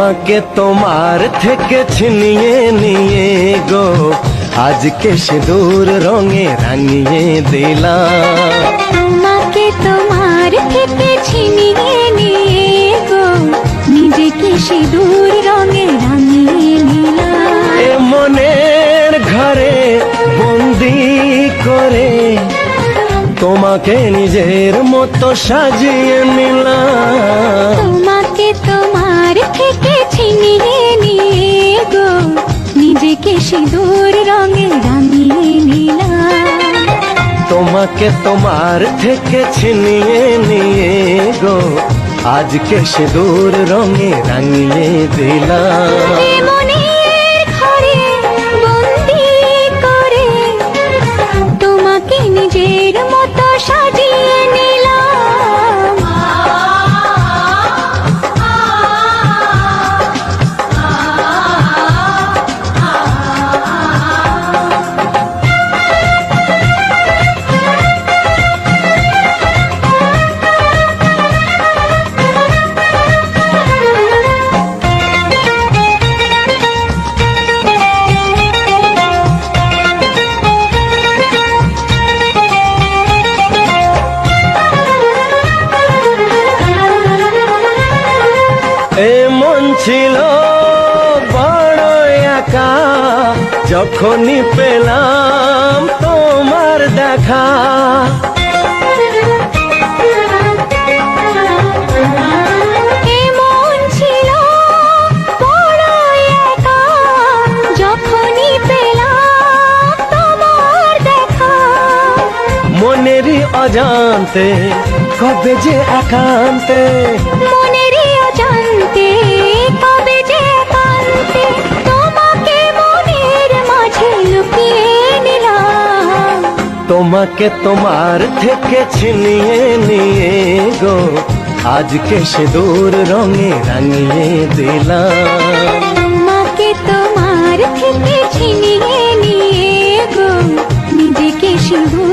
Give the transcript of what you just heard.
তোমাকে তোমার থেকে ছিনিয়ে নিয়ে গো আজকে সিঁদুর রঙে রাঙিয়ে দিলাম। তোমাকে তোমার থেকে ছিনিয়ে নিয়ে গো নিজেকে সিঁদুর রঙে রাঙিয়ে নিলাম। এ মনের ঘরে বন্দি করে তোমাকে নিজের মতো সাজিয়ে নিলাম। তোমাকে তোমার থেকে ছিনিয়ে নিয়ে গো নিজেকে সিঁদুর রঙে রাঙিয়ে নিলাম। তোমাকে তোমার থেকে ছিনিয়ে নিয়ে গো আজকে সিঁদুর রঙে রাঙিয়ে দিলাম। এ মনের ঘরে বন্দি করে তোমাকে নিজের মতো সাজিয়ে নিলাম। এমন ছিল বড় একা যখনই পেলাম তোমার দেখা। এমন ছিল বড় একা যখনই পেলাম তোমার দেখা। মনেরই অজান্তে কবে যে একান্তে, মনেরই অজান্তে কবে যে একান্তে তোমাকে মনের মাঝে লুকিয়ে নিলাম। তোমাকে তোমার থেকে ছিনিয়ে নিয়ে গো আজকে সিঁদুর রঙে রাঙিয়ে দিলাম। তোমাকে তোমার থেকে ছিনিয়ে নিয়ে গো নিজেকে সিঁদুর